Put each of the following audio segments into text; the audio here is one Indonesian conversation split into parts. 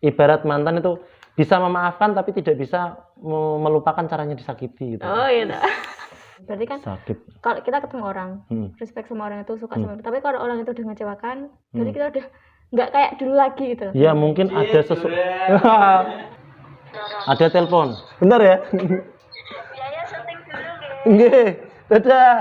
Ibarat mantan itu bisa memaafkan tapi tidak bisa melupakan caranya disakiti gitu. Oh iya. Berarti kan Sakit. kalau kita ketemu orang, respect sama orang itu, suka sama orang, tapi kalau orang itu udah ngecewakan, jadi kita udah nggak kayak dulu lagi gitu. Ya mungkin ada sesuatu. Ada telepon. Benar ya? Ya syuting dulu deh. Nggih. Dadah.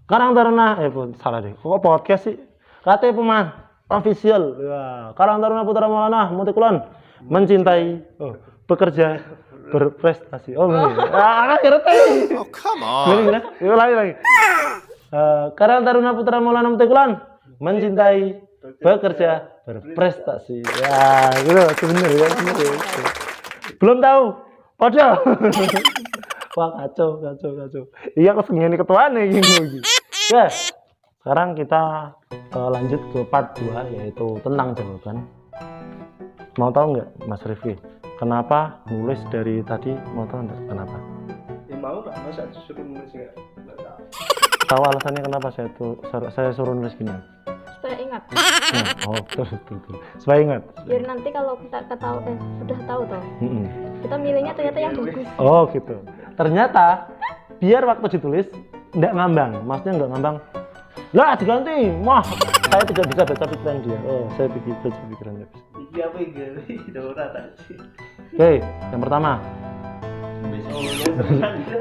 Karang Taruna, salah deh. Kok podcast sih? Kate Pemain official. Ya, Karang Taruna Putra Maulana Multikulon mencintai, bekerja, berprestasi. Oh, ngerti. Oh, come on. Lagi. Karang Taruna Putra Maulana Multikulon mencintai, bekerja, berprestasi. Ya, gitu sebenarnya ya. Belum tahu. Padahal. Wah, kacau. Iya, kesenian ketuaan nih gini. Ya, sekarang kita lanjut ke part 2 yaitu tentang jawaban. Mau tahu nggak, Mas Rifki? Kenapa nulis dari tadi? Mau tahu nggak kenapa? Ya mau nggak, masa disuruh nulis nggak tahu. Tahu alasannya kenapa saya suruh nulis gini? Supaya ingat. Nah, betul. Supaya ingat. Biar nanti kalau kita sudah tahu toh. Kita milihnya ternyata yang bagus. Oh gitu. Ternyata biar waktu ditulis nggak ngambang. Maksudnya nggak ngambang. Lah diganti. Wah, saya tidak bisa baca pikiran dia. Oh, saya baca pikiran dia. Iya apa ini? Dora tadi. Oke, yang pertama.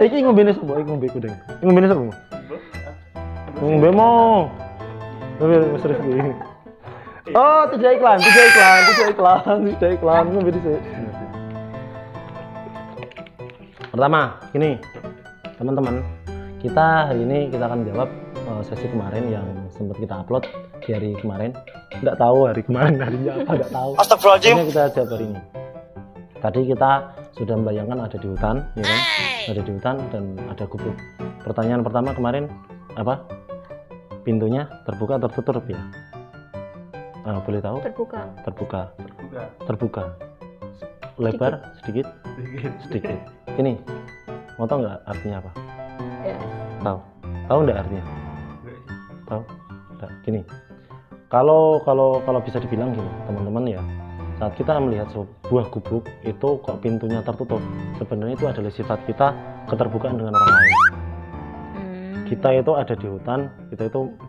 Iki ngombene sapa? Iki ngombe kudeng. Iki ngombene sapa? Ngombe mo. Mas Rifki. Oh, tidak iklan. Ngombe dhisik. Pertama, gini teman-teman, kita hari ini kita akan jawab sesi kemarin yang sempat kita upload di hari kemarin. Nggak tahu hari kemarin harinya apa, nggak tahu. Astagfirullahaladzim. Ini kita jawab hari ini. Tadi kita sudah membayangkan ada di hutan, ya kan? Ada di hutan dan ada gubuk. Pertanyaan pertama kemarin apa? Pintunya terbuka atau tertutup ya? Boleh tahu? Terbuka. Lebar sedikit. Ini mau tahu nggak artinya apa? Ya. Tahu nggak artinya? Tahu? Nggak. Gini, kalau bisa dibilang gini teman-teman ya, saat kita melihat sebuah gubuk itu kok pintunya tertutup, sebenarnya itu adalah sifat kita keterbukaan dengan orang lain. Kita itu ada di hutan,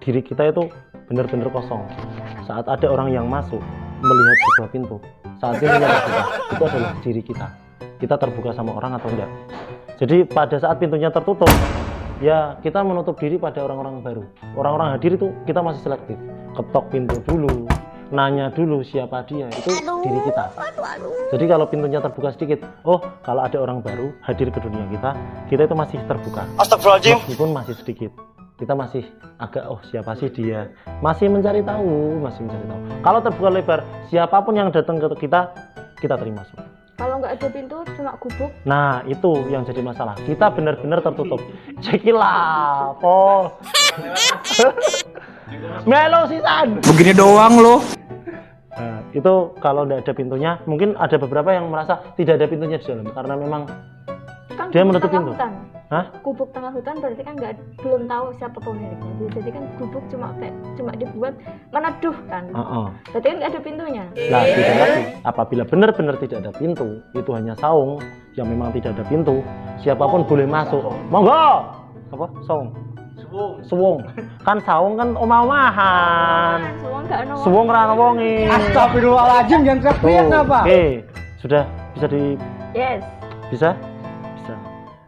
diri kita itu benar-benar kosong. Saat ada orang yang masuk melihat sebuah pintu, saat pintunya terbuka, itu adalah diri kita. Kita terbuka sama orang atau enggak. Jadi pada saat pintunya tertutup, ya kita menutup diri pada orang-orang baru. Orang-orang hadir itu kita masih selektif. Ketok pintu dulu, nanya dulu siapa dia, itu diri kita. Jadi kalau pintunya terbuka sedikit, kalau ada orang baru hadir ke dunia kita itu masih terbuka. Astagfirullahaladzim. Meskipun masih sedikit, kita masih agak siapa sih dia, masih mencari tahu. Kalau terbuka lebar, siapapun yang datang ke kita terima semua. Kalau nggak ada pintu, cuma gubuk. Nah, itu yang jadi masalah. Kita benar-benar tertutup. Cekilah, Pol. Melo sisan. Begini doang lo. Nah, itu kalau nggak ada pintunya, mungkin ada beberapa yang merasa tidak ada pintunya di dalam karena memang Kan dia gubuk menutup tengah pintu. Hutan. Hah? Gubuk tengah hutan berarti kan belum tahu siapa pemiliknya. Jadi kan gubuk cuma dibuat meneduh kan. Berarti kan nggak ada pintunya. Nah, tidak lagi. Apabila benar-benar tidak ada pintu, itu hanya saung yang memang tidak ada pintu, siapapun boleh masuk. Monggo. Apa? Saung. Suwung. Kan saung kan omah-omahan. Suwung ra ono wonge. Astagfirullahaladzim, yang teriak apa? Oke, sudah bisa Yes. Bisa?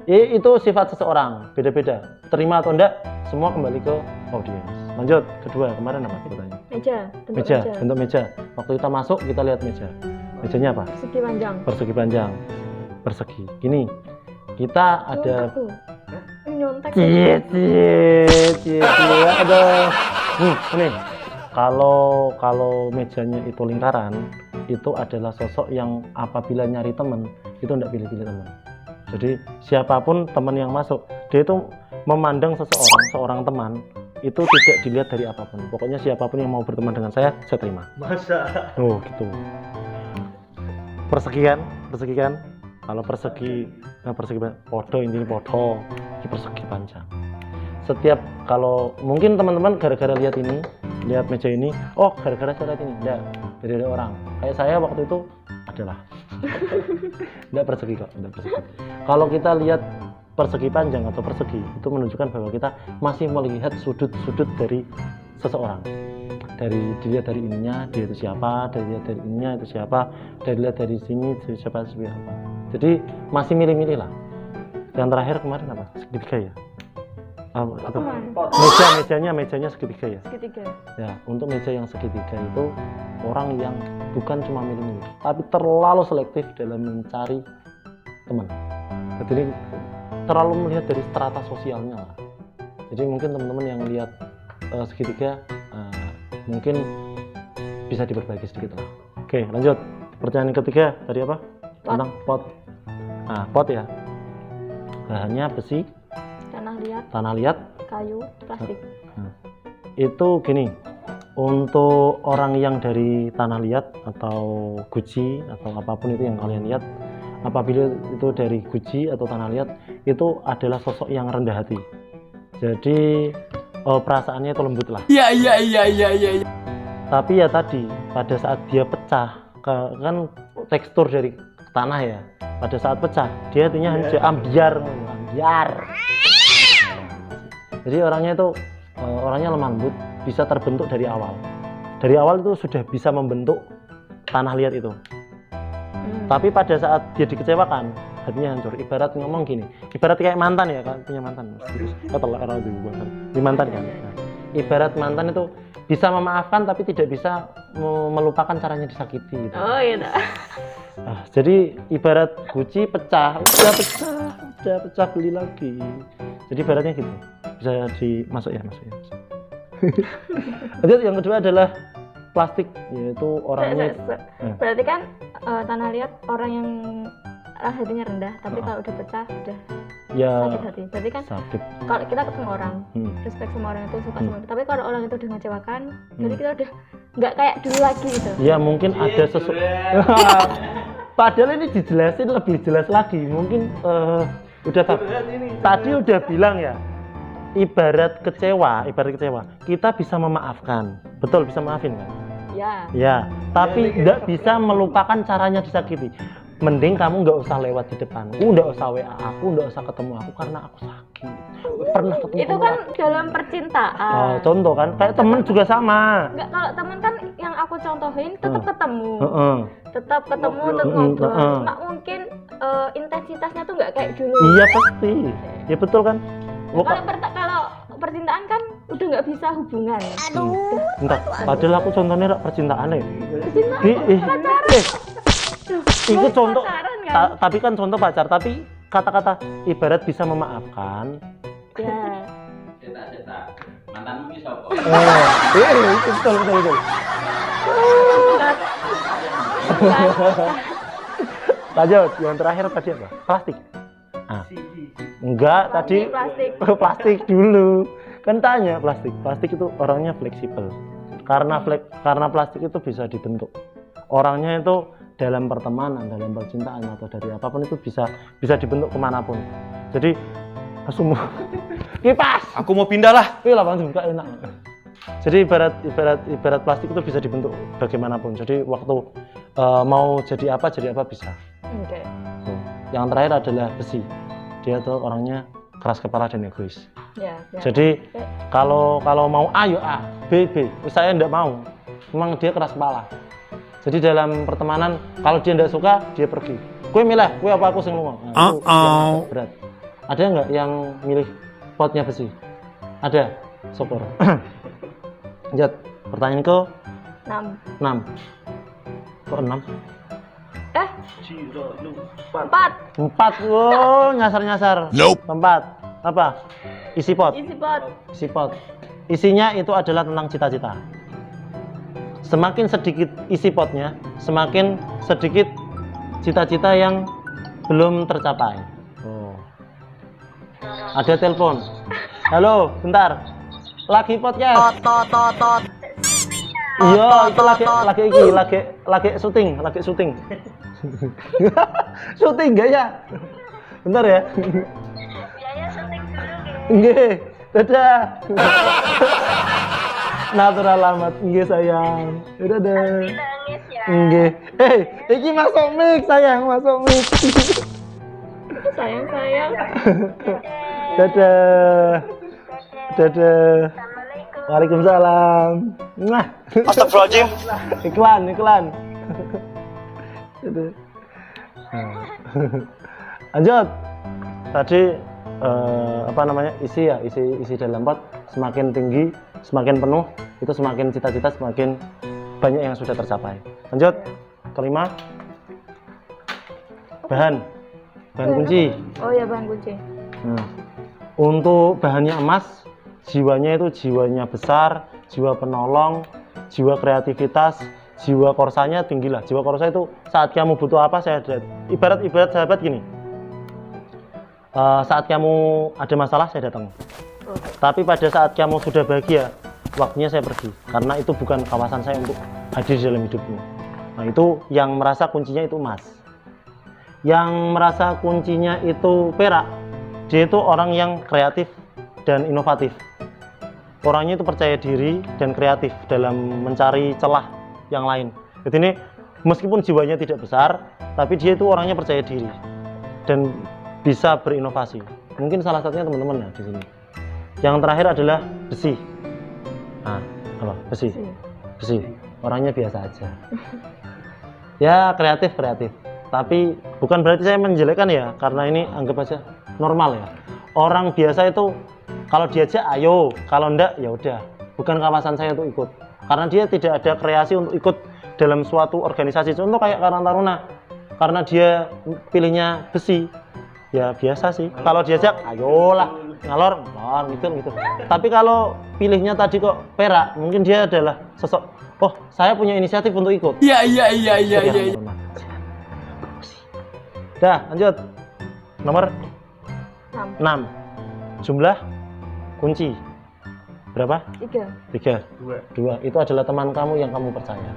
Itu sifat seseorang, beda-beda. Terima atau enggak, semua kembali ke audiens. Lanjut, kedua, kemarin apa kita tanya? Bentuk meja. Waktu kita masuk, kita lihat meja. Mejanya apa? Persegi panjang. Gini, kita ada... Nyontek. Aduh. Ini, kalau mejanya itu lingkaran, itu adalah sosok yang apabila nyari teman, itu enggak pilih-pilih teman. Jadi siapapun teman yang masuk, dia itu memandang seorang teman itu tidak dilihat dari apapun. Pokoknya siapapun yang mau berteman dengan saya terima. Masa? Oh gitu. Persegi kan? Kalau persegi podo intinya podo, ini persegi panjang. Setiap kalau mungkin teman-teman gara-gara lihat meja ini, oh gara-gara saya lihat ini, enggak, dari orang. Kayak saya waktu itu adalah enggak persegi kok, enggak persegi. Kalau kita lihat persegi panjang atau persegi itu menunjukkan bahwa kita masih melihat sudut-sudut dari seseorang. Dilihat dari ininya, dia itu siapa, dilihat dari ininya itu siapa, dilihat dari sini siapa. Jadi masih milih-milih lah. Yang terakhir kemarin apa? Segitiga ya? Mejanya segitiga ya? Segitiga. Ya, untuk meja yang segitiga itu orang yang bukan cuma milih-milih, tapi terlalu selektif dalam mencari teman. Jadi terlalu melihat dari strata sosialnya lah. Jadi mungkin teman-teman yang lihat segitiga mungkin bisa diperbaiki sedikit lah. Oke, lanjut. Pertanyaan ketiga tadi apa? Tentang pot. Nah, pot ya. Bahannya besi, tanah liat, kayu, plastik. Nah, itu gini. Untuk orang yang dari tanah liat atau guci atau apapun itu yang kalian lihat, apabila itu dari guci atau tanah liat, itu adalah sosok yang rendah hati. Jadi perasaannya itu lembut lah. Iya. Tapi ya tadi pada saat dia pecah, kan tekstur dari tanah ya. Pada saat pecah, dia artinya ambiar. Jadi orangnya lemah lembut, bisa terbentuk dari awal. Dari awal itu sudah bisa membentuk tanah liat itu. Tapi pada saat dia dikecewakan, hatinya hancur. Ibarat ngomong gini, ibarat kayak mantan ya, kan punya mantan. Di mantan kan. Nah, ibarat mantan itu bisa memaafkan tapi tidak bisa melupakan caranya disakiti gitu. Oh iya. Nah, jadi ibarat guci pecah, udah pecah beli lagi. Jadi ibaratnya gitu. Bisa masuk ya. Lanjut, yang kedua adalah plastik, yaitu orangnya. Berarti kan tanah liat orang yang hatinya rendah, tapi kalau udah pecah udah sakit hati. Berarti kan sakit. Kalau kita ketemu orang, respect sama orang itu, suka sama itu, tapi kalau orang itu udah mengecewakan, jadi kita udah nggak kayak dulu lagi gitu. Ya mungkin ada sesuatu. Padahal ini dijelasin lebih jelas lagi. Mungkin tadi udah bilang ya. Ibarat kecewa, kita bisa memaafkan, betul, bisa maafin kan? Ya, tapi tidak bisa melupakan caranya disakiti. Mending kamu nggak usah lewat di depanku, nggak usah WA aku, nggak usah ketemu aku karena aku sakit. Pernah ketemu itu kan aku dalam percintaan. Contoh kan, kayak temen juga sama. Nggak, kalau temen kan yang aku contohin tetap ketemu, tetap ngobrol. Cuma mungkin intensitasnya tuh nggak kayak dulu. Iya pasti, ya betul kan. Kalau percintaan kan udah nggak bisa hubungan. Aduh. Entah, padahal aku contohnya percintaan ya. Itu contoh, kan? Tapi kan contoh pacar. Tapi kata-kata ibarat bisa memaafkan. Ya. Cetak. Mantanmu bisa kok. Betul. Lanjut, yang terakhir tadi apa? Plastik. Enggak, tadi plastik dulu. Kan tanya plastik. Plastik itu orangnya fleksibel. Karena plastik itu bisa dibentuk. Orangnya itu dalam pertemanan, dalam percintaan atau dari apapun itu bisa dibentuk kemanapun. Jadi langsung kipas. Aku mau pindah lah. Langsung buka enak. Jadi ibarat plastik itu bisa dibentuk bagaimanapun. Jadi waktu mau jadi apa bisa. Okay. Yang terakhir adalah besi. Dia tuh orangnya keras kepala dan egois. Ya. Jadi kalau mau A yuk A, B. Saya enggak mau. Memang dia keras kepala. Jadi dalam pertemanan kalau dia enggak suka dia pergi. Kue milih, kue apa aku sing lunga. Nah, berat. Ada enggak yang milih potnya besi? Ada. Syukur. Lanjut. Pertanyaan ke 6. Kok 6? 4. Oh, nyasar. Nope. 4. Apa? Isi pot. Isinya itu adalah tentang cita-cita. Semakin sedikit isi potnya, semakin sedikit cita-cita yang belum tercapai. Ada telepon. Halo, bentar. Lagi podcast. Iya, itu lagi syuting. Syuting enggak ya? Bentar ya. Ya syuting dulu deh. Nggih, dadah. Natural amat, nggih sayang. Dadah. Nangis ya. Nggih. Iki masuk mic sayang, masuk mic. Sayang. Dadah. Dadah. Assalamualaikum. Waalaikumsalam. Mwah. Astagfirullahaladzim. Iklan. Dadah. Lanjut. Tadi apa namanya? Isi dalam pot semakin tinggi, semakin penuh, itu semakin cita-cita semakin banyak yang sudah tercapai. Lanjut. Kelima. Bahan kunci. Oh ya, bahan kunci. Untuk bahannya emas, jiwanya itu jiwanya besar, jiwa penolong, jiwa kreativitas, jiwa korsanya tinggi lah. Jiwa korsa itu saat kamu butuh apa saya ada. Ibarat sahabat gini. Saat kamu ada masalah saya datang. Tapi pada saat kamu sudah bahagia, waktunya saya pergi. Karena itu bukan kawasan saya untuk hadir dalam hidupmu. Nah itu yang merasa kuncinya itu emas. Yang merasa kuncinya itu perak, dia itu orang yang kreatif dan inovatif. Orangnya itu percaya diri dan kreatif dalam mencari celah yang lain. Jadi ini meskipun jiwanya tidak besar, tapi dia itu orangnya percaya diri dan bisa berinovasi. Mungkin salah satunya teman-teman ya di sini. Yang terakhir adalah besi. Nah, apa? Besi. Orangnya biasa aja. Ya kreatif. Tapi bukan berarti saya menjelekkan ya, karena ini anggap aja normal ya. Orang biasa itu kalau diajak ayo, kalau enggak ya udah. Bukan kawasan saya untuk ikut. Karena dia tidak ada kreasi untuk ikut dalam suatu organisasi. Contoh kayak Karang Taruna. Karena dia pilihnya besi. Ya biasa sih. Kalau diajak ayolah, ngalor gitu. Tapi kalau pilihnya tadi kok perak, mungkin dia adalah sosok, oh saya punya inisiatif untuk ikut. Iya. Dah, lanjut. Nomor 6. Jumlah kunci berapa? 3. 2. Itu adalah teman kamu yang kamu percaya.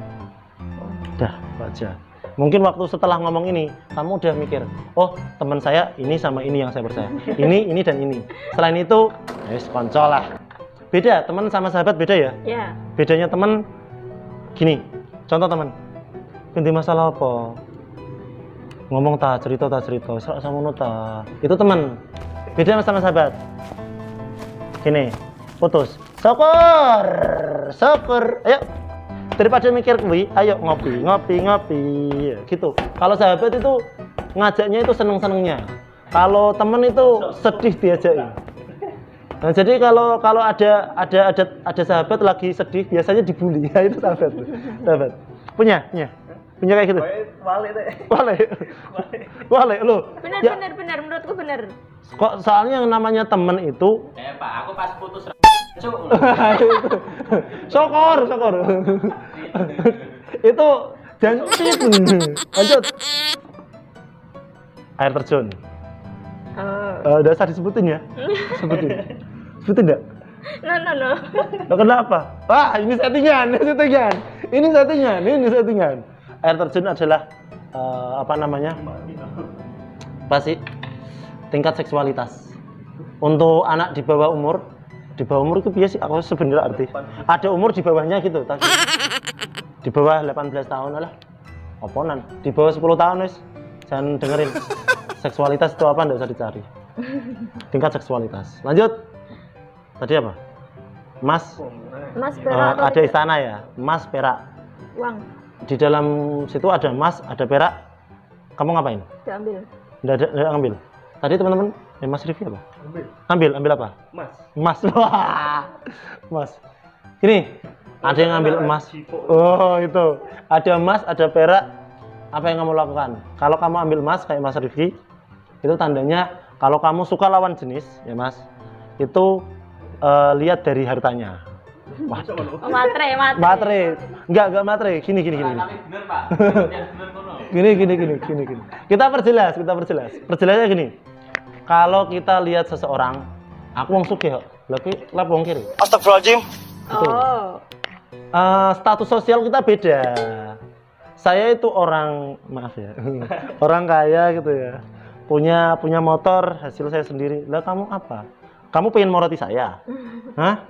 Dah, baca. Mungkin waktu setelah ngomong ini, kamu udah mikir, oh teman saya ini sama ini yang saya percaya. Ini dan ini. Selain itu, koncol lah. Beda, teman sama sahabat beda ya? Iya. Bedanya teman gini. Contoh teman. Ganti masalah apa? Ngomong cerita sama nota. Itu teman. Beda sama sahabat. Gini, putus. Syukur. Ayo. Daripada mikir kuwi, ayo ngopi. Gitu. Kalau sahabat itu ngajaknya itu seneng-senengnya. Kalau teman itu sedih diajakin. Nah, jadi kalau ada sahabat lagi sedih, biasanya dibully. Ya itu sahabat. Punya kayak gitu. Wale lo. Benar, menurutku benar. Kok soalnya yang namanya temen itu Pak, aku pas putus syukur. Itu jangan itu. Lanjut. Air terjun. Dasar disebutin ya? Sebutin enggak? No. Kenapa? Wah, ini settingan. Air terjun adalah pasti tingkat seksualitas untuk anak di bawah umur itu biasa aku sebenarnya arti ada umur di bawahnya gitu tapi di bawah 18 tahun lah oponan di bawah 10 tahun wis jangan dengerin seksualitas itu apa enggak usah dicari tingkat seksualitas. Lanjut tadi apa? Emas perak ada istana ya, emas perak uang. Di dalam situ ada emas, ada perak. Kamu ngapain? Diambil. Nggak ngambil. Tadi teman-teman, Mas Rifi apa? Ambil apa? Emas. Wah. Emas. Ini ada yang ngambil emas. Oh, itu. Ada emas, ada perak. Apa yang kamu lakukan? Kalau kamu ambil emas kayak Mas Rifi, itu tandanya kalau kamu suka lawan jenis, ya Mas. Itu lihat dari hartanya. Wah, matre. Enggak matre. Gini. bener Pak. Gini. Kita perjelas. Perjelasnya gini. Kalau kita lihat seseorang, aku wong sugih kok. Lah wong kiri. Astagfirullahaladzim. Status sosial kita beda. saya itu orang, maaf ya, orang kaya gitu ya, punya motor hasil saya sendiri. Lah kamu apa? Kamu pengen moroti saya? Hah?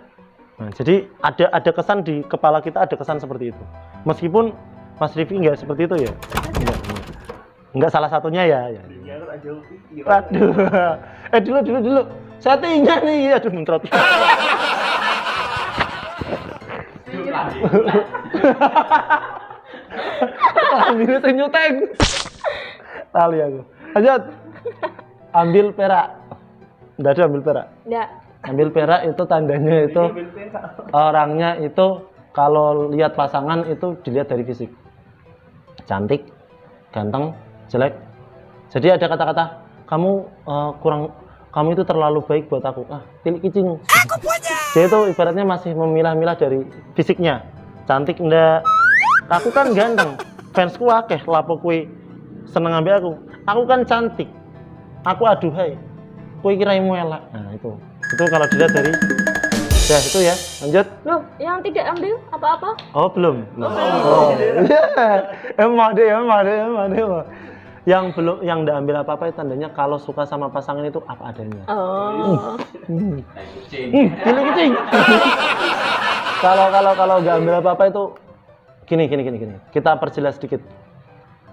Nah, jadi ada kesan di kepala kita, ada kesan seperti itu. Meskipun Mas Rifki nggak seperti itu ya, nggak salah satunya ya. Waduh, dulu, saya tinggal nih, aduh mentrot. Ambil senyuteng. Tali aku. Lanjut. Ambil perak. Enggak ada ambil perak. Enggak. Ambil perak itu tandanya itu orangnya itu kalau lihat pasangan itu dilihat dari fisik. Cantik, ganteng, jelek. Jadi ada kata-kata kamu itu terlalu baik buat aku. Pilih kicing. Aku punya. Dia itu ibaratnya masih memilah-milah dari fisiknya. Cantik enggak? Aku kan ganteng. Fansku akeh lapo kue seneng ambil aku. Aku kan cantik. Aku aduhai. Kue kiraimu elak. Nah, itu kalau dilihat dari ya itu ya. Lanjut. Loh, yang tidak ambil apa-apa? Oh, belum. Oh. Emang deh. Yang belum, yang enggak ambil apa-apa itu tandanya kalau suka sama pasangan itu apa adanya. Oh. Pilih kucing. Kalau enggak ambil apa-apa itu gini. Kita perjelas sedikit.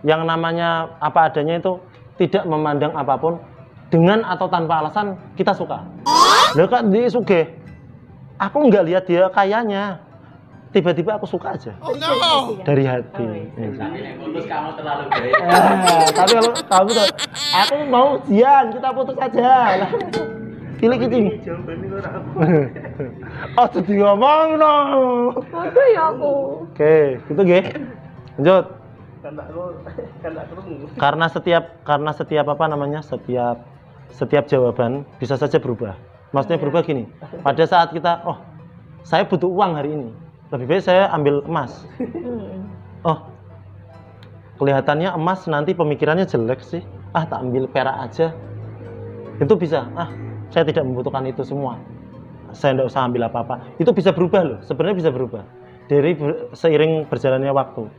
Yang namanya apa adanya itu tidak memandang apapun, dengan atau tanpa alasan kita suka. Loh Kak, di sugih. Aku nggak lihat dia kayanya. Tiba-tiba aku suka aja. Oh no. Dari hati. Tapi yang putus kamu terlalu baik. Tapi kalau kamu tuh, aku mau Jian, kita putus aja. Lah. Pilih kucing. Oh, jadi ngomong no. Aduh ya aku. Oke, gitu nggih. Lanjut. Karena setiap apa namanya? Setiap jawaban bisa saja berubah. Maksudnya berubah gini. Pada saat kita, saya butuh uang hari ini. Lebih baik saya ambil emas. Oh, kelihatannya emas nanti pemikirannya jelek sih. Tak ambil perak aja. Itu bisa. Saya tidak membutuhkan itu semua. Saya tidak usah ambil apa-apa. Itu bisa berubah loh. Sebenarnya bisa berubah. Dari seiring berjalannya waktu.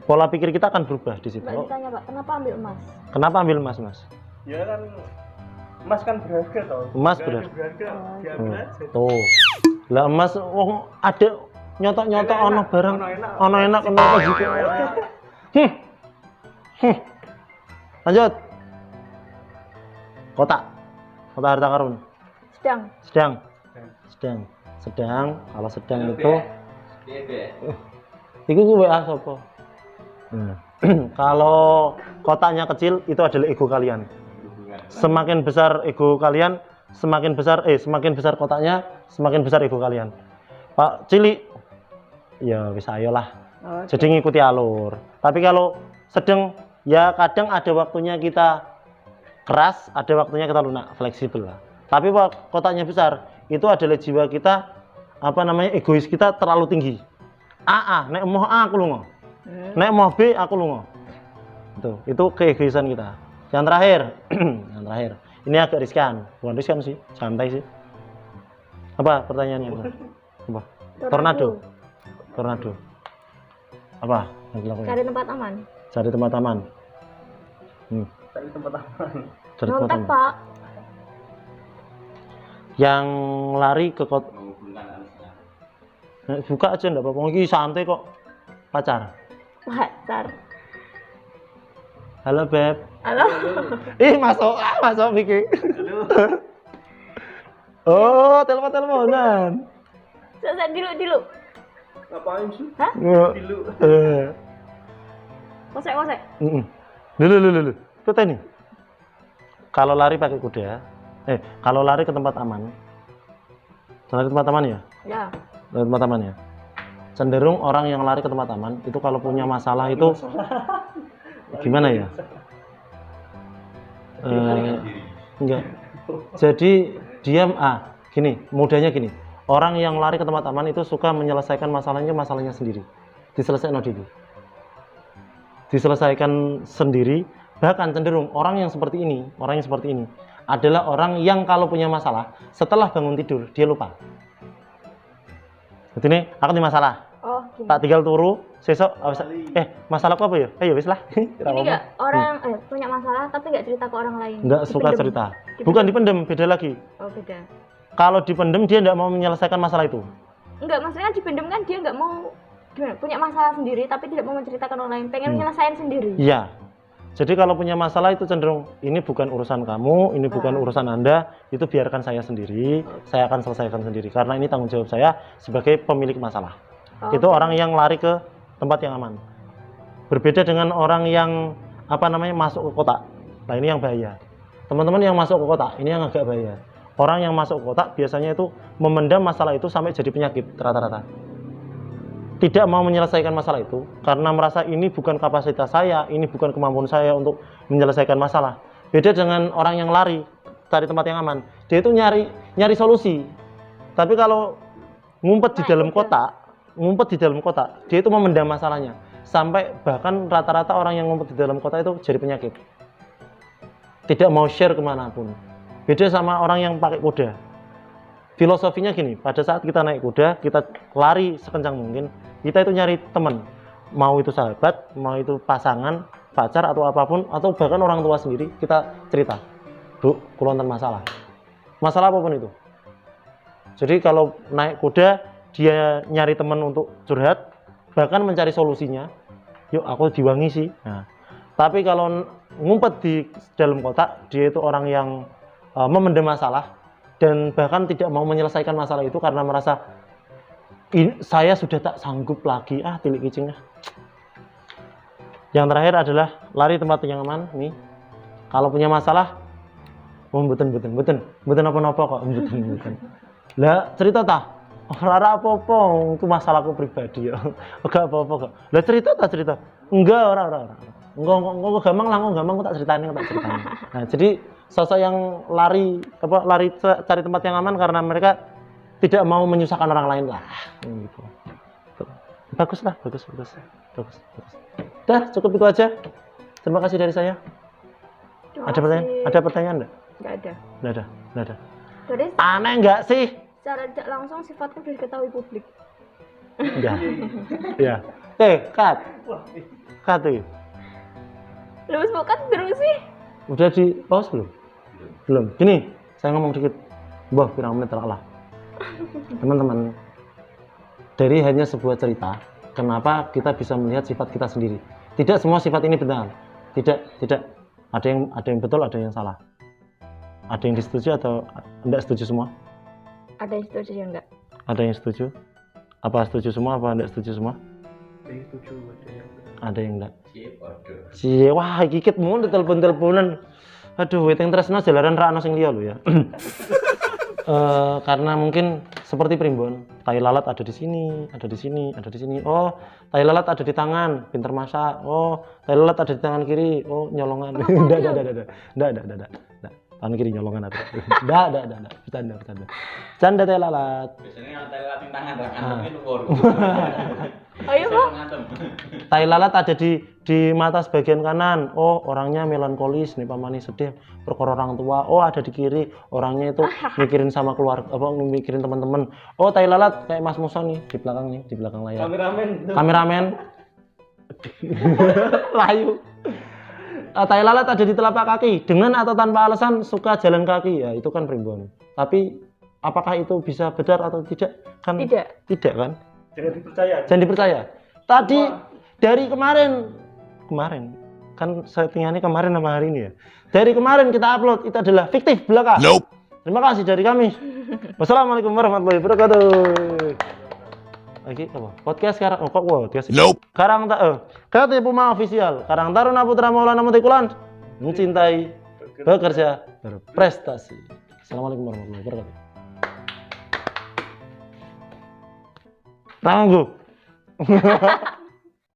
Pola pikir kita akan berubah di situ. Mbak ditanya Pak, kenapa ambil emas? Kenapa ambil emas, Mas? Ya kan, emas kan berharga tau. Emas berharga. Tuh. Lah emas, ada nyotok-nyotok ono barang, ono enak, ono apa juga. Lanjut. Kota harta karun. Sedang. Kalau sedang itu. Iku WA sapa? Kalau kotaknya kecil itu adalah ego kalian. Semakin besar ego kalian, semakin besar kotaknya, semakin besar ego kalian. Pak cilik, ya bisa ayolah. Jadi ngikuti alur. Tapi kalau sedang, ya kadang ada waktunya kita keras, ada waktunya kita lunak, fleksibel lah. Tapi kalau kotaknya besar, itu adalah jiwa kita, egois kita terlalu tinggi. Nek mau A aku lungo. Nek mau B aku lungo. Itu keegoisan kita. Yang terakhir. Ini agak riskan. Bukan riskan sih, santai sih. Apa pertanyaannya? Apa? Tornado. Apa? Cari tempat aman. Cari tempat aman. Nontek, Pak. Yang lari ke kota. Buka aja enggak apa-apa. Ini santai kok. Pacar. Halo Beb. Halo. Masuk Vicky. Oh, telepon-teleponan. Saya dulu. Ngapain sih? Hah? Dulu. Kosek. Dulu. Itu ini. Kalau lari pakai kuda, kalau lari ke tempat aman. Lari ke tempat aman ya? Ya. Lari ke tempat aman ya. Cenderung orang yang lari ke tempat aman itu kalau punya masalah itu gimana ya? Enggak. Jadi diam. Mudahnya gini. Orang yang lari ke tempat aman itu suka menyelesaikan masalahnya sendiri. Diselesaikan sendiri. Bahkan cenderung orang yang seperti ini adalah orang yang kalau punya masalah setelah bangun tidur dia lupa. Jadi nih, aku punya masalah. gini. Tak tinggal turu, sesok masalahku apa ya? Ya wis lah. Ini enggak orang punya masalah tapi enggak cerita ke orang lain. Enggak suka cerita. Bukan dipendem, beda lagi. Oh, beda. Kalau dipendem dia enggak mau menyelesaikan masalah itu. Enggak, maksudnya dipendem kan dia enggak mau punya masalah sendiri tapi tidak mau menceritakan orang lain, pengen menyelesaikan sendiri. Iya. Jadi kalau punya masalah itu cenderung ini bukan urusan kamu, ini bukan urusan Anda, itu biarkan saya sendiri, saya akan selesaikan sendiri karena ini tanggung jawab saya sebagai pemilik masalah. Itu orang yang lari ke tempat yang aman. Berbeda dengan orang yang masuk ke kota. Nah, ini yang bahaya. Teman-teman yang masuk ke kota, ini yang agak bahaya. Orang yang masuk ke kota biasanya itu memendam masalah itu sampai jadi penyakit rata-rata. Tidak mau menyelesaikan masalah itu karena merasa ini bukan kapasitas saya, ini bukan kemampuan saya untuk menyelesaikan masalah. Beda dengan orang yang lari cari tempat yang aman, dia itu nyari solusi. Tapi kalau ngumpet di dalam kota, dia itu memendam masalahnya. Sampai bahkan rata-rata orang yang ngumpet di dalam kota itu jadi penyakit. Tidak mau share kemanapun. Beda sama orang yang pakai kuda. Filosofinya gini, pada saat kita naik kuda, kita lari sekencang mungkin, kita itu nyari teman, mau itu sahabat, mau itu pasangan, pacar atau apapun, atau bahkan orang tua sendiri, kita cerita, Bu, kulontan masalah apapun itu. Jadi kalau naik kuda, dia nyari teman untuk curhat, bahkan mencari solusinya, yuk aku diwangi sih. Nah, tapi kalau ngumpet di dalam kota, dia itu orang yang memendam masalah, dan bahkan tidak mau menyelesaikan masalah itu karena merasa saya sudah tak sanggup lagi, tilik kicingnya. Yang terakhir adalah lari tempat yang aman. Nih, kalau punya masalah, beten apa-apa kok, beten. Lah cerita tak? Ora apa-apa, itu masalahku pribadi ya. Enggak apa-apa kok. Lah cerita. Enggak, ora. Enggak gampang tak ceritain. Nah, jadi sosok yang lari cari tempat yang aman karena mereka tidak mau menyusahkan orang lain lah, gitu. Bagus. Dah, cukup itu aja. Terima kasih dari saya. Ada pertanyaan enggak? Enggak ada. Jadi aneh enggak sih? Secara tidak langsung sifatku sudah diketahui publik. Enggak. Ya. Cut. Lu bukan terus sih? Udah di pause belum? Gini, saya ngomong dikit. Mbah, pirang menit lah. Teman-teman, dari hanya sebuah cerita, kenapa kita bisa melihat sifat kita sendiri? Tidak semua sifat ini benar. Tidak. Ada yang betul, ada yang salah. Ada yang disetujui atau enggak setuju semua? Ada yang setuju ya enggak? Ada yang setuju? Apa setuju semua? Apa enggak setuju semua? Ada yang enggak? Wah, kikit mun telepon-teleponan. Aduh, weteng tresno jalaran ra ono sing liya lho ya. Karena mungkin seperti primbon, tai lalat ada di sini. Oh, tai lalat ada di tangan, pinter masak. Oh, tai lalat ada di tangan kiri. Oh, nyolongan. Enggak. Tangan kiri nyolongan ada. Enggak. Bercanda tai lalat. Biasanya tai lalat di tangan, kantongnya luar. Ayo, Pak. Tai lalat ada di mata sebagian kanan. Oh, orangnya melankolis, nih pamani sedih, perkara orang tua. Oh, ada di kiri, orangnya itu mikirin sama keluarga, mikirin teman-teman. Oh, tai lalat kayak Mas Musa nih di belakang layar. Kameramen. Layu. Tai lalat ada di telapak kaki, dengan atau tanpa alasan suka jalan kaki. Ya, itu kan primbon. Tapi apakah itu bisa benar atau tidak? Kan tidak kan? Jangan dipercaya. Tadi dari kemarin kan settingannya kemarin sama hari ini ya. Dari kemarin kita upload itu adalah fiktif belaka. Nope. Terima kasih dari kami. Wassalamualaikum warahmatullahi wabarakatuh. Lagi apa? Podcast sekarang kok podcast. Nope. Kata Puma official. Karang Taruna Putra Maulana Mutikulan mencintai, bekerja, berprestasi. Assalamualaikum warahmatullahi wabarakatuh. Tangguh.